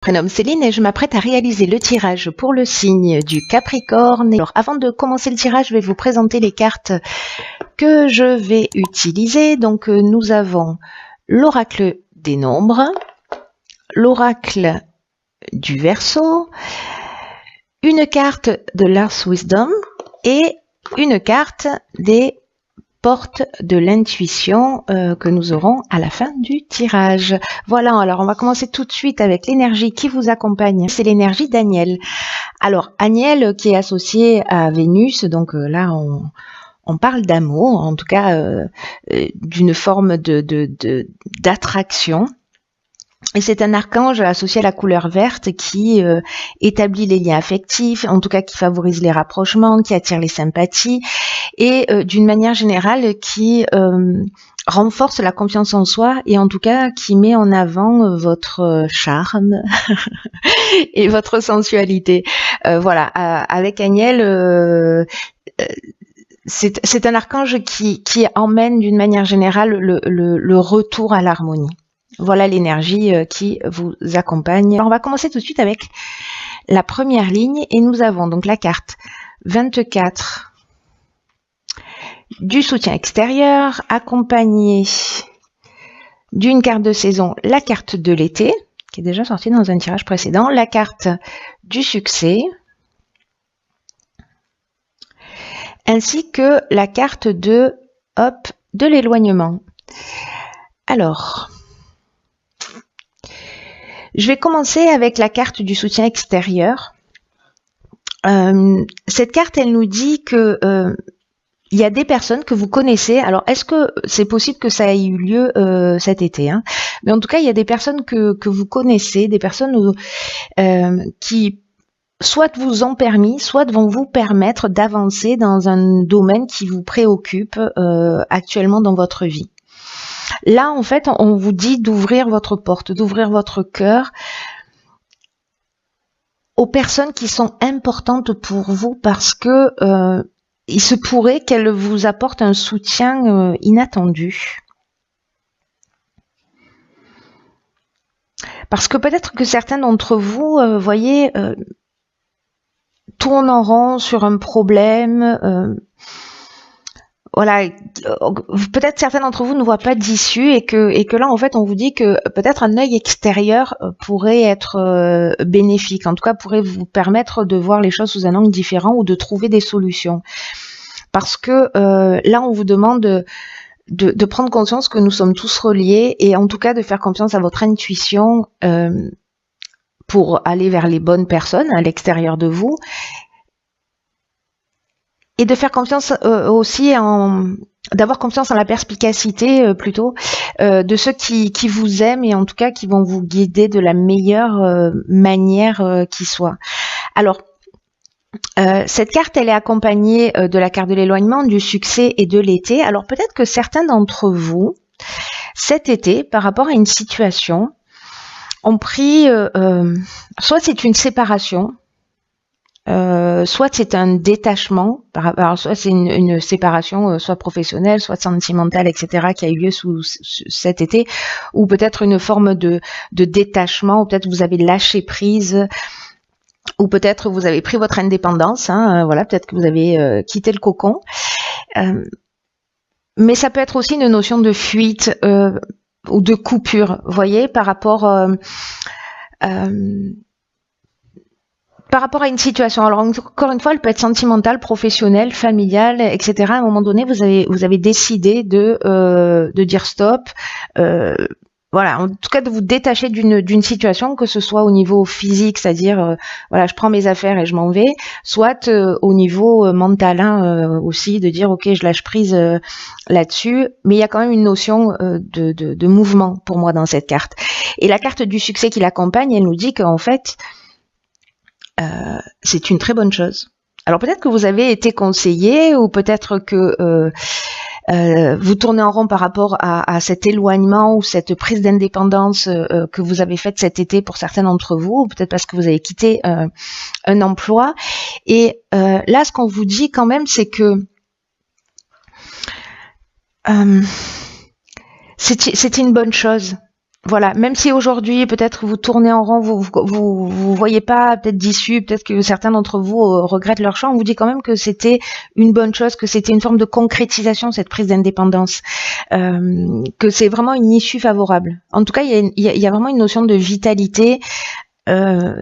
Prénom Céline et je m'apprête à réaliser le tirage pour le signe du Capricorne. Alors, avant de commencer le tirage, je vais vous présenter les cartes que je vais utiliser. Donc, nous avons l'oracle des nombres, l'oracle du Verseau, une carte de l'Ars Wisdom et une carte des porte de l'intuition que nous aurons à la fin du tirage. Voilà, alors on va commencer tout de suite avec l'énergie qui vous accompagne. C'est l'énergie d'Aniel. Alors, Aniel qui est associé à Vénus, donc là on parle d'amour, en tout cas d'une forme d'attraction. Et c'est un archange associé à la couleur verte qui établit les liens affectifs, en tout cas qui favorise les rapprochements, qui attire les sympathies et d'une manière générale qui renforce la confiance en soi et en tout cas qui met en avant votre charme et votre sensualité. Voilà, avec Aniel, c'est un archange qui emmène d'une manière générale le retour à l'harmonie. Voilà l'énergie qui vous accompagne. Alors on va commencer tout de suite avec la première ligne et nous avons donc la carte 24 du soutien extérieur accompagnée d'une carte de saison, la carte de l'été qui est déjà sortie dans un tirage précédent, la carte du succès ainsi que la carte de l'éloignement. Alors, je vais commencer avec la carte du soutien extérieur. Cette carte, elle nous dit que il y a des personnes que vous connaissez. Alors, est-ce que c'est possible que ça ait eu lieu cet été, hein? Mais en tout cas, il y a des personnes que vous connaissez, des personnes qui soit vous ont permis, soit vont vous permettre d'avancer dans un domaine qui vous préoccupe actuellement dans votre vie. Là, en fait, on vous dit d'ouvrir votre porte, d'ouvrir votre cœur aux personnes qui sont importantes pour vous parce que il se pourrait qu'elles vous apportent un soutien inattendu. Parce que peut-être que certains d'entre vous, voyez, tournent en rond sur un problème. Voilà, peut-être certains d'entre vous ne voient pas d'issue et que là en fait on vous dit que peut-être un œil extérieur pourrait être bénéfique, en tout cas pourrait vous permettre de voir les choses sous un angle différent ou de trouver des solutions. Parce que là on vous demande de prendre conscience que nous sommes tous reliés et en tout cas de faire confiance à votre intuition pour aller vers les bonnes personnes à l'extérieur de vous. Et de faire confiance aussi d'avoir confiance en la perspicacité plutôt de ceux qui vous aiment et en tout cas qui vont vous guider de la meilleure manière qui soit. Alors, cette carte, elle est accompagnée de la carte de l'éloignement, du succès et de l'été. Alors peut-être que certains d'entre vous, cet été, par rapport à une situation, ont pris, soit c'est une séparation, soit c'est un détachement, alors soit c'est une séparation, soit professionnelle, soit sentimentale, etc., qui a eu lieu cet été, ou peut-être une forme de détachement, ou peut-être vous avez lâché prise, ou peut-être vous avez pris votre indépendance, hein, voilà, peut-être que vous avez quitté le cocon. Mais ça peut être aussi une notion de fuite ou de coupure, vous voyez, par rapport à une situation. Alors encore une fois, elle peut être sentimentale, professionnelle, familiale, etc. À un moment donné, vous avez décidé de dire stop. Voilà, en tout cas de vous détacher d'une situation, que ce soit au niveau physique, c'est-à-dire voilà, je prends mes affaires et je m'en vais, soit au niveau mental aussi, de dire ok, je lâche prise là-dessus. Mais il y a quand même une notion de mouvement pour moi dans cette carte. Et la carte du succès qui l'accompagne, elle nous dit qu'en fait c'est une très bonne chose. Alors peut-être que vous avez été conseillé ou peut-être que vous tournez en rond par rapport à cet éloignement ou cette prise d'indépendance que vous avez faite cet été pour certains d'entre vous, ou peut-être parce que vous avez quitté un emploi. Et là, ce qu'on vous dit quand même, c'est que c'était une bonne chose. voilà, même si aujourd'hui peut-être vous tournez en rond, vous voyez pas peut-être d'issue, peut-être que certains d'entre vous regrettent leur choix, on vous dit quand même que c'était une bonne chose, que c'était une forme de concrétisation cette prise d'indépendance, que c'est vraiment une issue favorable. En tout cas, il y a vraiment une notion de vitalité.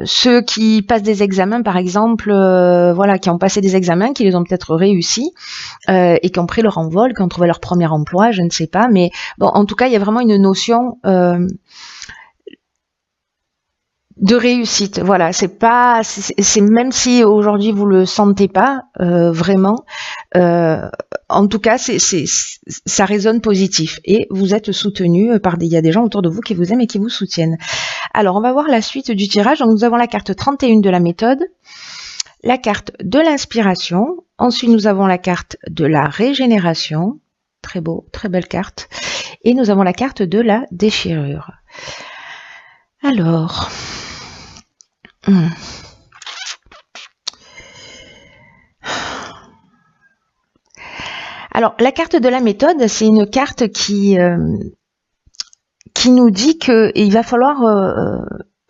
Ceux qui passent des examens, par exemple, voilà, qui ont passé des examens, qui les ont peut-être réussi et qui ont pris leur envol, qui ont trouvé leur premier emploi, je ne sais pas, mais bon, en tout cas, il y a vraiment une notion de réussite. Voilà, c'est pas, c'est même si aujourd'hui vous le sentez pas vraiment, en tout cas, ça résonne positif et vous êtes soutenu par il y a des gens autour de vous qui vous aiment et qui vous soutiennent. Alors, on va voir la suite du tirage. Donc, nous avons la carte 31 de la méthode, la carte de l'inspiration. Ensuite, nous avons la carte de la régénération. Très beau, très belle carte. Et nous avons la carte de la déchirure. Alors... Alors, la carte de la méthode, c'est une carte qui nous dit qu'il va falloir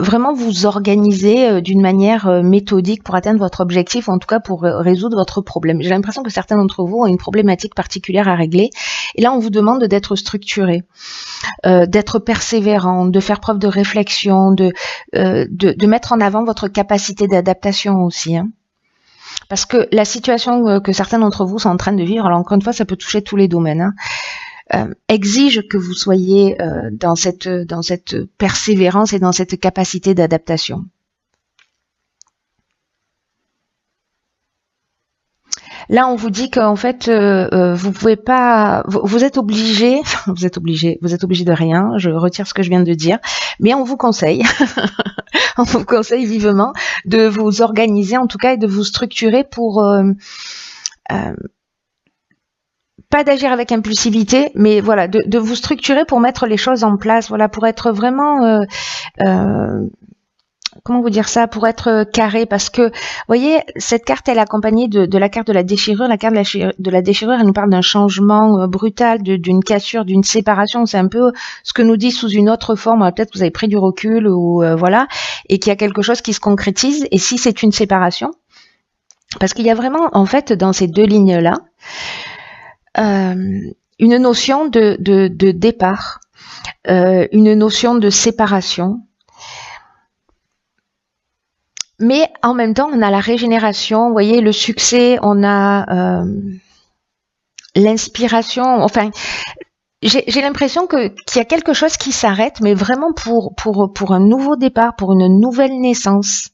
vraiment vous organiser d'une manière méthodique pour atteindre votre objectif, ou en tout cas pour résoudre votre problème. J'ai l'impression que certains d'entre vous ont une problématique particulière à régler, et là on vous demande d'être structuré, d'être persévérant, de faire preuve de réflexion, de mettre en avant votre capacité d'adaptation aussi, hein. Parce que la situation que certains d'entre vous sont en train de vivre, alors encore une fois, ça peut toucher tous les domaines, hein, exige que vous soyez dans cette persévérance et dans cette capacité d'adaptation. Là, on vous dit qu'en fait, vous pouvez pas, vous êtes obligé, vous êtes obligé de rien. Je retire ce que je viens de dire, mais on vous conseille, on vous conseille vivement de vous organiser, en tout cas, et de vous structurer pour pas d'agir avec impulsivité, mais voilà, de vous structurer pour mettre les choses en place, voilà, pour être vraiment comment vous dire ça, pour être carré, parce que, vous voyez, cette carte, elle est accompagnée de la carte de la déchirure. La carte de la déchirure, elle nous parle d'un changement brutal, d'une cassure, d'une séparation. C'est un peu ce que nous dit sous une autre forme. Peut-être que vous avez pris du recul, ou voilà, et qu'il y a quelque chose qui se concrétise. Et si c'est une séparation, parce qu'il y a vraiment, en fait, dans ces deux lignes-là, une notion de départ, une notion de séparation. Mais en même temps, on a la régénération, vous voyez, le succès, on a l'inspiration. Enfin, j'ai l'impression qu'il y a quelque chose qui s'arrête, mais vraiment pour un nouveau départ, pour une nouvelle naissance.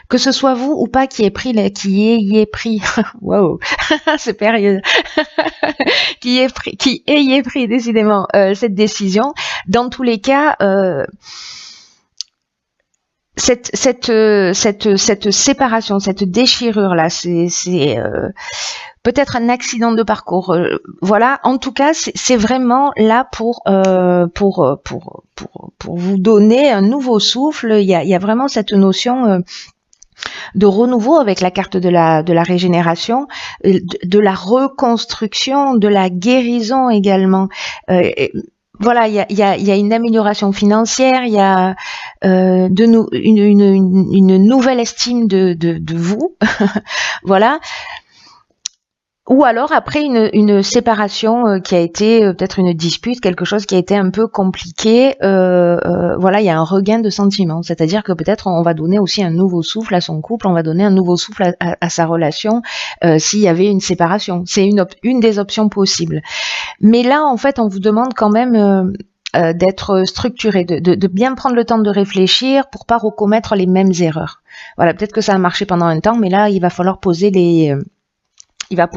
Que ce soit vous ou pas qui ayez pris, wow, c'est périlleux, qui ayez pris décidément cette décision. Dans tous les cas, cette séparation, cette déchirure là, c'est peut-être un accident de parcours. Voilà, en tout cas, c'est vraiment là pour vous donner un nouveau souffle. Il y a vraiment cette notion de renouveau avec la carte de la régénération, de la reconstruction, de la guérison également. Voilà, il y a une amélioration financière, il y a une nouvelle estime de vous, voilà. Ou alors après une séparation qui a été peut-être une dispute, quelque chose qui a été un peu compliqué, voilà, il y a un regain de sentiments, c'est-à-dire que peut-être on va donner aussi un nouveau souffle à son couple, on va donner un nouveau souffle à sa relation s'il y avait une séparation. C'est une des options possibles. Mais là, en fait, on vous demande quand même d'être structuré, de bien prendre le temps de réfléchir pour pas recommettre les mêmes erreurs. Voilà, peut-être que ça a marché pendant un temps, mais là, il va falloir poser il va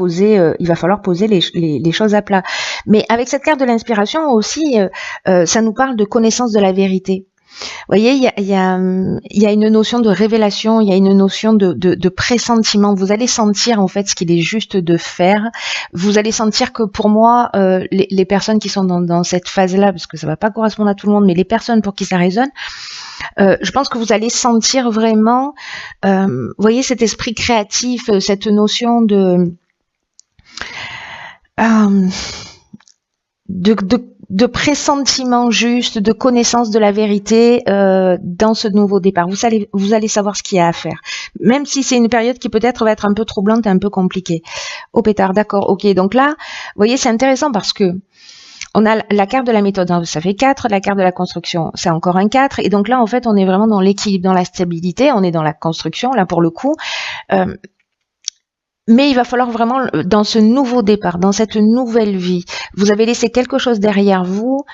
falloir poser les choses à plat. Mais avec cette carte de l'inspiration aussi, ça nous parle de connaissance de la vérité. Vous voyez, il y a une notion de révélation, il y a une notion de pressentiment. Vous allez sentir en fait ce qu'il est juste de faire. Vous allez sentir que pour moi, les personnes qui sont dans cette phase-là, parce que ça va pas correspondre à tout le monde, mais les personnes pour qui ça résonne, je pense que vous allez sentir vraiment, vous voyez, cet esprit créatif, cette notion de pressentiment juste, de connaissance de la vérité dans ce nouveau départ. Vous allez savoir ce qu'il y a à faire. Même si c'est une période qui peut-être va être un peu troublante et un peu compliquée. Au pétard, d'accord, ok. Donc là, vous voyez, c'est intéressant parce que on a la carte de la méthode, ça fait 4, la carte de la construction, c'est encore un 4, et donc là, en fait, on est vraiment dans l'équilibre, dans la stabilité, on est dans la construction, là, pour le coup. Mais il va falloir vraiment, dans ce nouveau départ, dans cette nouvelle vie, vous avez laissé quelque chose derrière vous,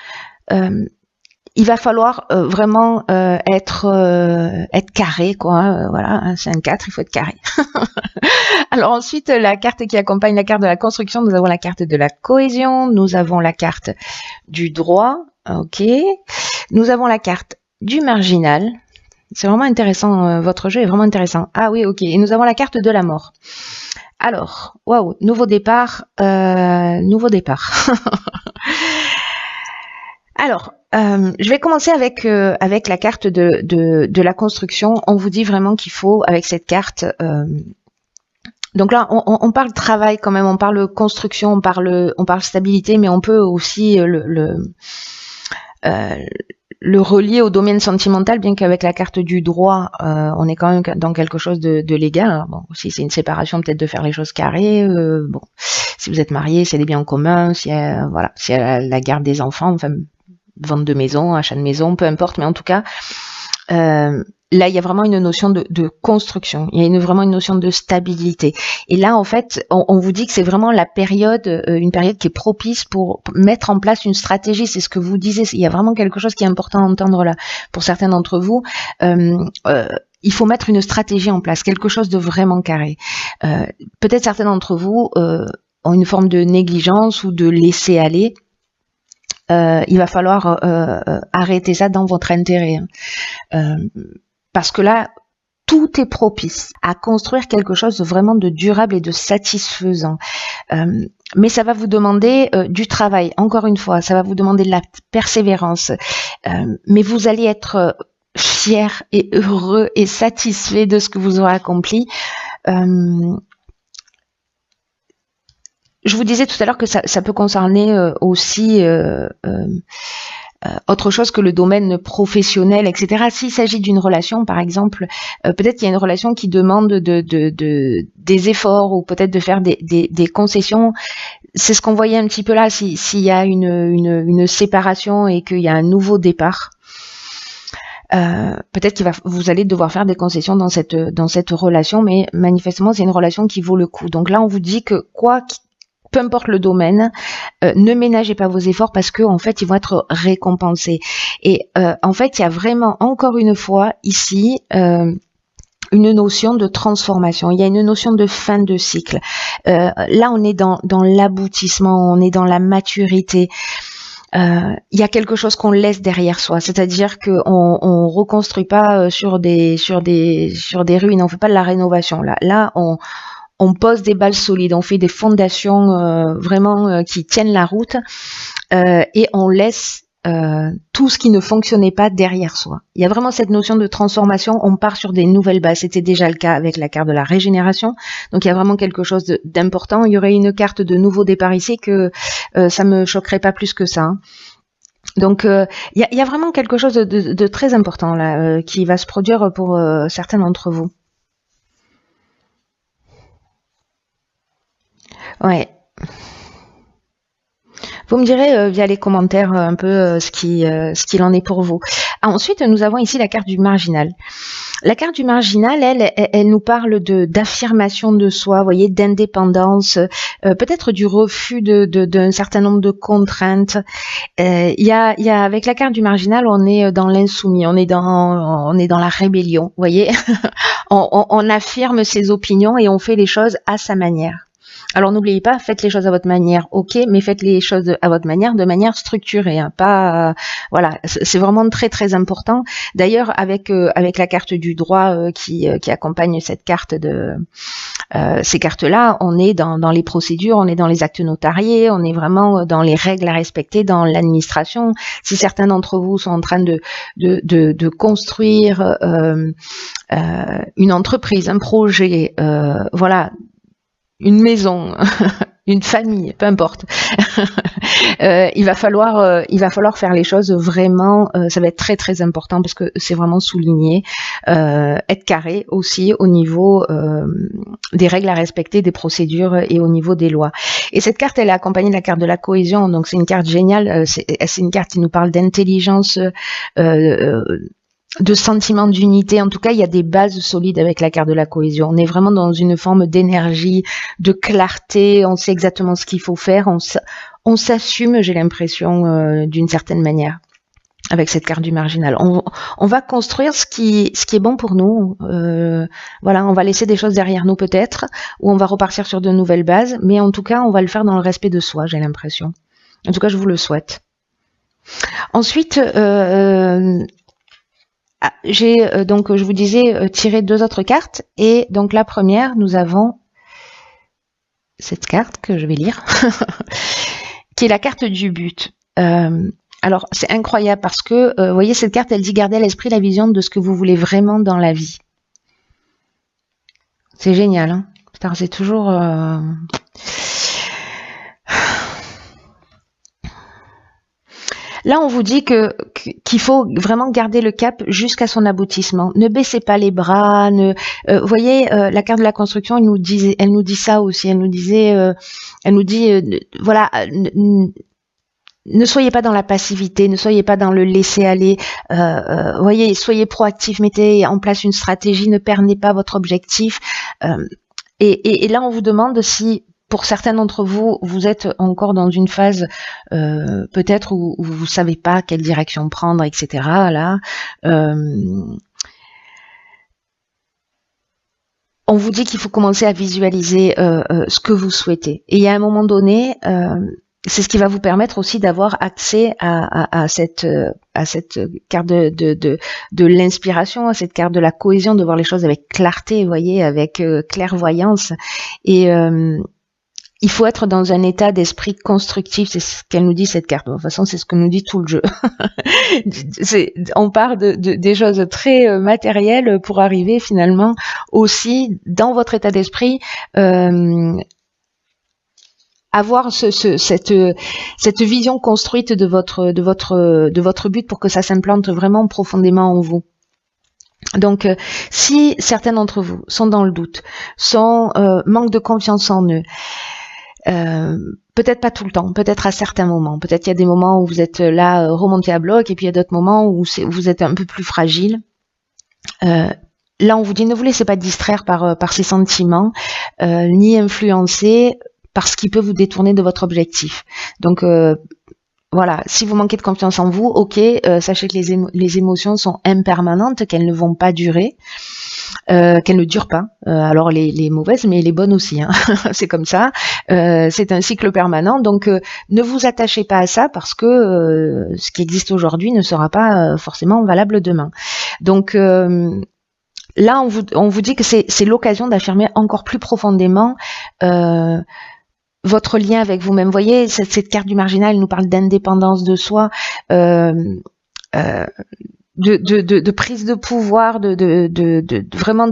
il va falloir vraiment être carré, quoi. Voilà, hein, c'est un 4, il faut être carré. Alors ensuite, la carte qui accompagne la carte de la construction, nous avons la carte de la cohésion, nous avons la carte du droit, ok. Nous avons la carte du marginal. C'est vraiment intéressant, votre jeu est vraiment intéressant. Ah oui, ok. Et nous avons la carte de la mort. Alors, waouh, nouveau départ, nouveau départ. Alors, je vais commencer avec la carte de la construction. On vous dit vraiment qu'il faut, avec cette carte, donc là, on parle travail quand même, on parle construction, on parle stabilité, mais on peut aussi le relier au domaine sentimental, bien qu'avec la carte du droit, on est quand même dans quelque chose de légal. Alors bon, si c'est une séparation, peut-être de faire les choses carrées. Bon, si vous êtes marié, s'il y a des biens en commun, s'il y a, voilà, s'il y a la garde des enfants, enfin, vente de maison, achat de maison, peu importe, mais en tout cas, là, il y a vraiment une notion de construction, il y a vraiment une notion de stabilité. Et là, en fait, on vous dit que c'est vraiment la période, une période qui est propice pour mettre en place une stratégie. C'est ce que vous disiez. Il y a vraiment quelque chose qui est important à entendre là. Pour certains d'entre vous, il faut mettre une stratégie en place, quelque chose de vraiment carré. Peut-être certains d'entre vous ont une forme de négligence ou de laisser aller. Il va falloir arrêter ça dans votre intérêt. Parce que là, tout est propice à construire quelque chose de vraiment de durable et de satisfaisant. Mais ça va vous demander du travail, encore une fois, ça va vous demander de la persévérance. Mais vous allez être fier et heureux et satisfait de ce que vous aurez accompli. Je vous disais tout à l'heure que ça peut concerner aussi autre chose que le domaine professionnel, etc. S'il s'agit d'une relation, par exemple, peut-être qu'il y a une relation qui demande des efforts ou peut-être de faire des concessions. C'est ce qu'on voyait un petit peu là, s'il y a une séparation et qu'il y a un nouveau départ. Peut-être vous allez devoir faire des concessions dans cette relation, mais manifestement, c'est une relation qui vaut le coup. Donc là, on vous dit que peu importe le domaine, ne ménagez pas vos efforts parce que en fait ils vont être récompensés. Et en fait, il y a vraiment encore une fois ici une notion de transformation. Il y a une notion de fin de cycle. Là, on est dans l'aboutissement, on est dans la maturité. Il y a quelque chose qu'on laisse derrière soi, c'est-à-dire qu'on reconstruit pas sur des ruines, on fait pas de la rénovation. Là, on pose des bases solides, on fait des fondations vraiment qui tiennent la route et on laisse tout ce qui ne fonctionnait pas derrière soi. Il y a vraiment cette notion de transformation, on part sur des nouvelles bases. C'était déjà le cas avec la carte de la régénération, donc il y a vraiment quelque chose d'important. Il y aurait une carte de nouveau départ ici que ça me choquerait pas plus que ça. Hein. Donc il y a vraiment quelque chose de très important là qui va se produire pour certains d'entre vous. Ouais. Vous me direz via les commentaires un peu ce qu'il en est pour vous. Ensuite, nous avons ici la carte du marginal. La carte du marginal, elle nous parle d'affirmation de soi, vous voyez, d'indépendance, peut-être du refus d'un certain nombre de contraintes. Il y a avec la carte du marginal, on est dans l'insoumis, on est dans la rébellion, vous voyez. on affirme ses opinions et on fait les choses à sa manière. Alors n'oubliez pas, faites les choses à votre manière, ok, mais faites les choses à votre manière, de manière structurée, hein, pas voilà, c'est vraiment très très important. D'ailleurs, avec la carte du droit qui accompagne cette carte ces cartes-là, on est dans les procédures, on est dans les actes notariés, on est vraiment dans les règles à respecter dans l'administration. Si certains d'entre vous sont en train de construire une entreprise, un projet, voilà. Une maison, une famille, peu importe. Il va falloir faire les choses vraiment. Ça va être très très important parce que c'est vraiment souligné. Être carré aussi au niveau des règles à respecter, des procédures et au niveau des lois. Et cette carte, elle est accompagnée de la carte de la cohésion. Donc c'est une carte géniale. C'est une carte qui nous parle d'intelligence. De sentiment d'unité. En tout cas, il y a des bases solides avec la carte de la cohésion. On est vraiment dans une forme d'énergie, de clarté. On sait exactement ce qu'il faut faire. On s'assume, j'ai l'impression, d'une certaine manière, avec cette carte du marginal. On va construire ce qui est bon pour nous. Voilà, on va laisser des choses derrière nous peut-être, ou on va repartir sur de nouvelles bases. Mais en tout cas, on va le faire dans le respect de soi, j'ai l'impression. En tout cas, je vous le souhaite. Ensuite, j'ai donc, je vous disais, tiré 2 autres cartes. Et donc la première, nous avons cette carte que je vais lire, qui est la carte du but. Alors, c'est incroyable parce que, vous voyez, cette carte, elle dit garder à l'esprit la vision de ce que vous voulez vraiment dans la vie. C'est génial, hein. C'est toujours... Là, on vous dit qu'il faut vraiment garder le cap jusqu'à son aboutissement. Ne baissez pas les bras. Vous voyez, la carte de la construction, elle nous dit ça aussi. Elle nous dit, voilà, ne soyez pas dans la passivité, ne soyez pas dans le laisser aller. Voyez, soyez proactif, mettez en place une stratégie, ne perdez pas votre objectif. Et là, on vous demande si, pour certains d'entre vous, vous êtes encore dans une phase peut-être où vous savez pas quelle direction prendre, etc. Là, on vous dit qu'il faut commencer à visualiser ce que vous souhaitez. Et à un moment donné, c'est ce qui va vous permettre aussi d'avoir accès à cette carte de l'inspiration, à cette carte de la cohésion, de voir les choses avec clarté, vous voyez, avec clairvoyance. Et il faut être dans un état d'esprit constructif, c'est ce qu'elle nous dit cette carte. De toute façon, c'est ce que nous dit tout le jeu. On part des choses très matérielles pour arriver finalement aussi dans votre état d'esprit avoir cette vision construite de votre but pour que ça s'implante vraiment profondément en vous. Donc, si certains d'entre vous sont dans le doute, manquent de confiance en eux, peut-être pas tout le temps, peut-être à certains moments. Peut-être qu'il y a des moments où vous êtes là remonté à bloc et puis il y a d'autres moments où vous êtes un peu plus fragile. Là, on vous dit ne vous laissez pas distraire par ces sentiments, ni influencer par ce qui peut vous détourner de votre objectif. Donc voilà, si vous manquez de confiance en vous, ok, sachez que les émotions sont impermanentes, qu'elles ne vont pas durer. Qu'elles ne durent pas, alors les mauvaises mais les bonnes aussi, hein. C'est comme ça, c'est un cycle permanent, donc ne vous attachez pas à ça parce que ce qui existe aujourd'hui ne sera pas forcément valable demain. Donc là on vous dit que c'est l'occasion d'affirmer encore plus profondément votre lien avec vous-même. Vous voyez, cette carte du marginal, elle nous parle d'indépendance de soi, de prise de pouvoir, vraiment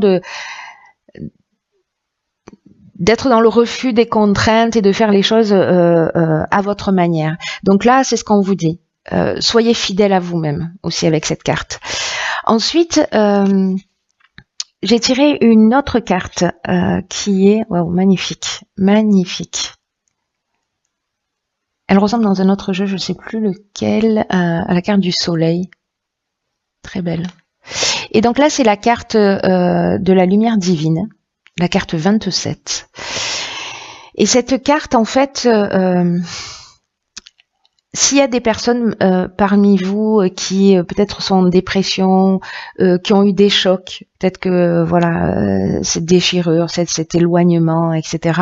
d'être dans le refus des contraintes et de faire les choses à votre manière. Donc là, c'est ce qu'on vous dit. Soyez fidèle à vous-même aussi avec cette carte. Ensuite, j'ai tiré une autre carte qui est magnifique, magnifique. Elle ressemble dans un autre jeu, je ne sais plus lequel, à la carte du soleil. Très belle. Et donc là, c'est la carte de la lumière divine, la carte 27. Et cette carte, en fait, s'il y a des personnes parmi vous qui peut-être sont en dépression, qui ont eu des chocs, peut-être que voilà, cette déchirure, cet éloignement, etc.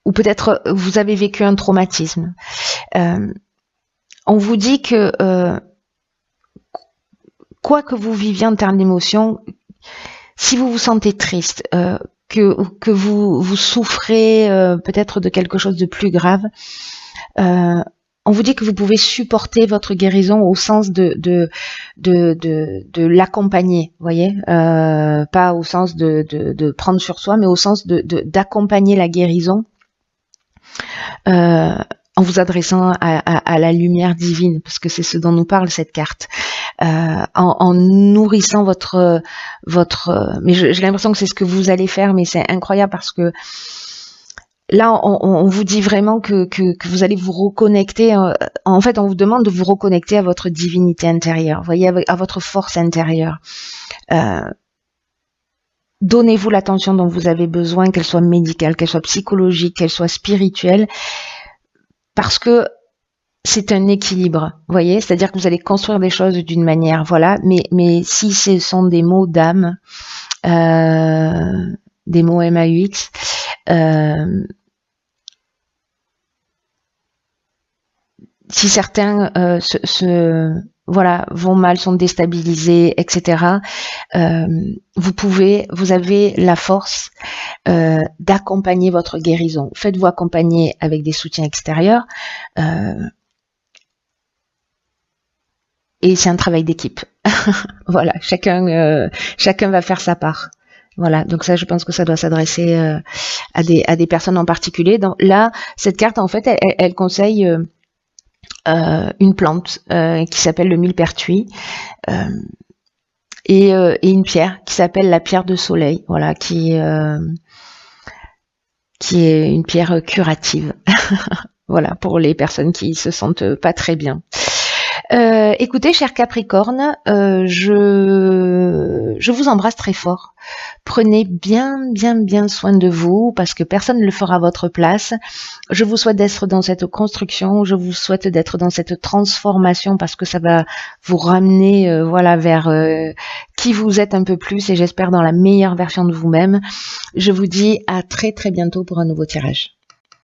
Ou peut-être vous avez vécu un traumatisme. On vous dit que quoi que vous viviez en termes d'émotions, si vous vous sentez triste, que vous souffrez peut-être de quelque chose de plus grave, on vous dit que vous pouvez supporter votre guérison au sens de l'accompagner, voyez, pas au sens de prendre sur soi, mais au sens d'accompagner la guérison en vous adressant à la lumière divine, parce que c'est ce dont nous parle cette carte, en nourrissant votre mais j'ai l'impression que c'est ce que vous allez faire, mais c'est incroyable parce que là, on vous dit vraiment que vous allez vous reconnecter. En fait, on vous demande de vous reconnecter à votre divinité intérieure, vous voyez, à votre force intérieure. Donnez-vous l'attention dont vous avez besoin, qu'elle soit médicale, qu'elle soit psychologique, qu'elle soit spirituelle, parce que c'est un équilibre, vous voyez, c'est-à-dire que vous allez construire des choses d'une manière, voilà, mais si ce sont des mots d'âme, des mots MAUX, si certains voilà, vont mal, sont déstabilisés, etc. Vous avez la force d'accompagner votre guérison. Faites-vous accompagner avec des soutiens extérieurs. Et c'est un travail d'équipe. Voilà, chacun va faire sa part. Voilà, donc ça, je pense que ça doit s'adresser à des personnes en particulier. Donc là, cette carte, en fait, elle conseille une plante qui s'appelle le millepertuis et une pierre qui s'appelle la pierre de soleil, voilà, qui est une pierre curative. Voilà, pour les personnes qui se sentent pas très bien. Écoutez, cher Capricorne, je vous embrasse très fort. Prenez bien soin de vous, parce que personne ne le fera à votre place. Je vous souhaite d'être dans cette construction, je vous souhaite d'être dans cette transformation, parce que ça va vous ramener voilà, vers qui vous êtes un peu plus, et j'espère dans la meilleure version de vous-même. Je vous dis à très bientôt pour un nouveau tirage.